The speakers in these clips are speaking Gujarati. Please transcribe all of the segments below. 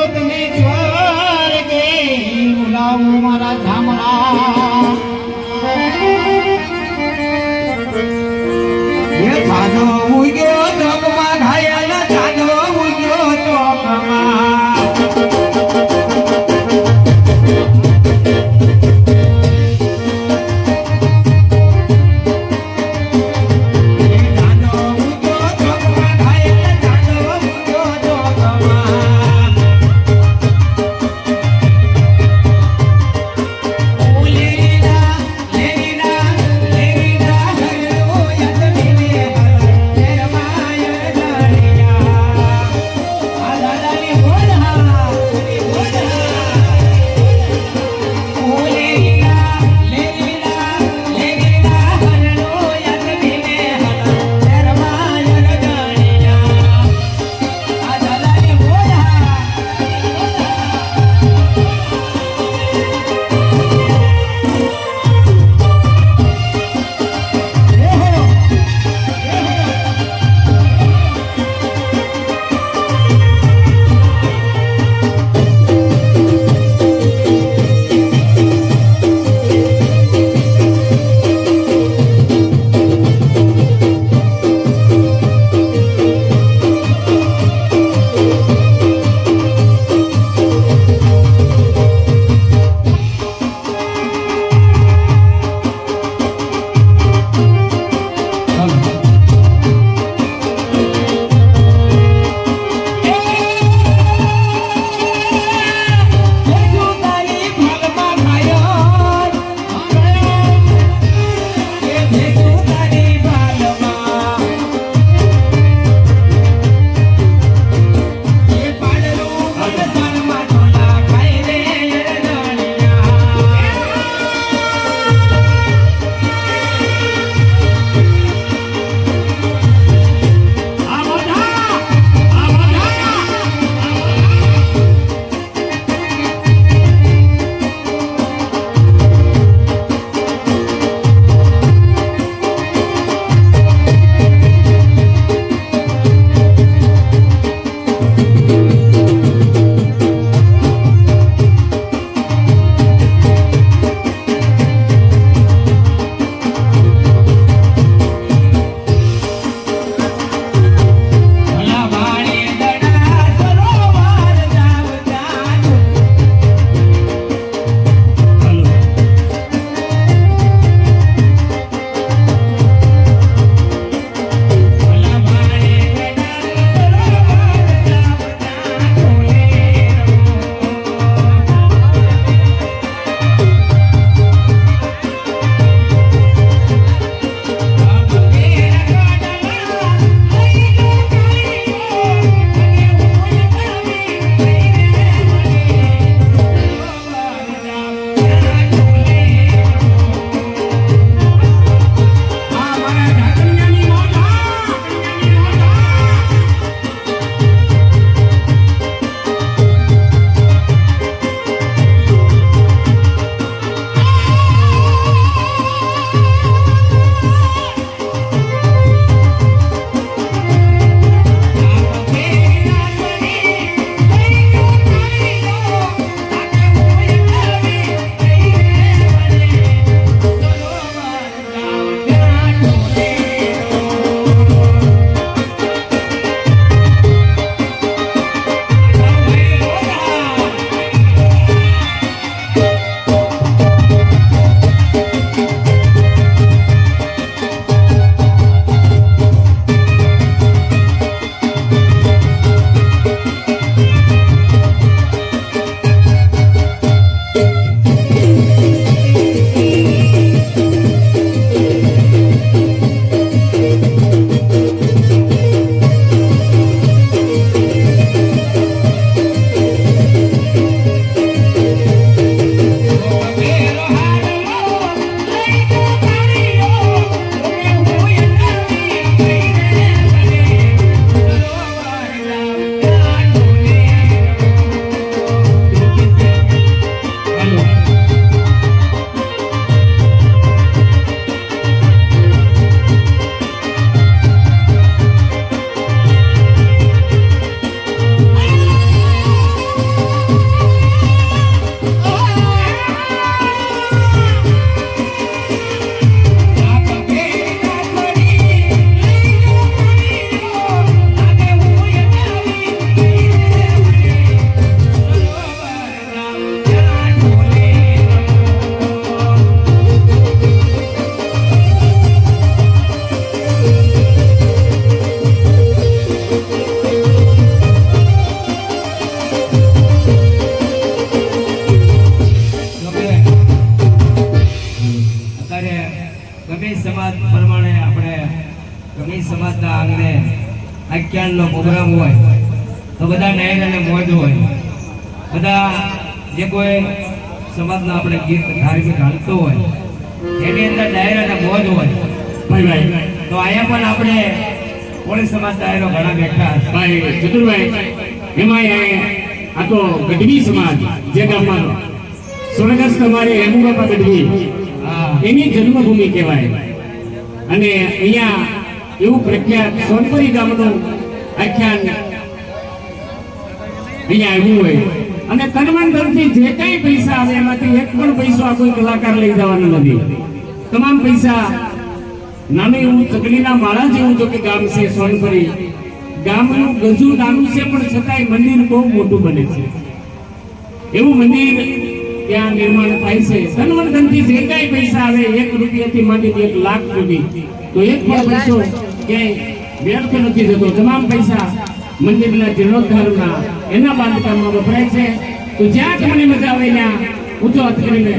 તમે જ્વાર કે બોલાવો મારા ધામડા એ સાધો ઉગ્યો ચોકમાં ઘાયલ સાધો ઉગ્યો ચોકમાં Uli સમાજ પ્રમાણે આપણે ગમે સમાજના આંગણે આખ્યાનનો પ્રોગ્રામ હોય તો બધા ડાયર અને મોજ હોય. બધા જે કોઈ સમાજના આપણે ગીત ધાર્મિક હાલતો હોય એની અંદર ડાયર અને મોજ હોય. ભાઈ તો અહીંયા પણ આપણે કોળી સમાજ ડાયરો ઘણા બેઠા છે. ભાઈ ચતુરભાઈ, એમાં આ તો ગઢવી સમાજ જે ગામમાં સ્વર્ગસ્થ અમારે હેમુબાપા ગઢવી હા એની જન્મભૂમિ કહેવાય. અને અહીંયા એવું પ્રખ્યાત સોનપરી ગામનું આખ્યાન અહીંયા આવ્યું હોય અને તન્મંતરથી જે કઈ પૈસા આવે એમાંથી એક પણ પૈસો આ કોઈ કલાકાર લઈ જવાનો નથી. તમામ પૈસા નાનું એવું ચકલીના માળા જેવું જો કે ગામ છે સોનપરી, ગામનું ગજુ નાનું છે પણ છતાંય મંદિર બહુ મોટું બને છે. એવું મંદિર ત્યાં નિર્માણ થાય છે. તન્મંતરથી જે કઈ પૈસા આવે 1 રૂપિયાથી માંડીને 1 લાખ સુધી, તો એક પણ પૈસો ક્યાંય વ્યર્થ નથી જતો. તમામ પૈસા મંદિરના જીર્ણોદ્ધારના એના બાંધકામમાં વપરાય છે. તો જ્યાં તમને મજા આવે ત્યાં ઊંચો હાથ કરીને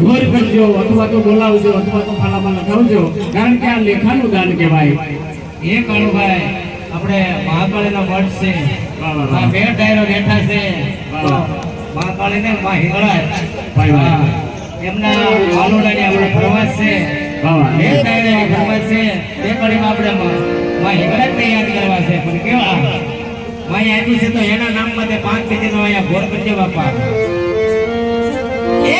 ઘોર કરજો અથવા તો બોલાવજો અથવા તો ફાલામાં લખાવજો, કારણ કે આ લેખાનું દાન કહેવાય. એ કાળુભાઈ આપણે મહાકાળીનો મઠ છે. વાહ, વાહ, વાહ. આ બે ડાયરો બેઠા છે. વાહ. મહાકાળીને મા હિંગળાજ ભાઈ, ભાઈ. એમના વાલોડાની આપણે પ્રવાસ છે. વાહ, વાહ. બે ડાયરાની પ્રવાસ છે. બે કડીમાં આપણે મા હિંગળાજને યાદ કરવા છે. પણ કેવા માય આપ્યું છે તો એના નામમાં તે 5 પેટીનો અહીંયા ઘોર કરજો બાપા. એ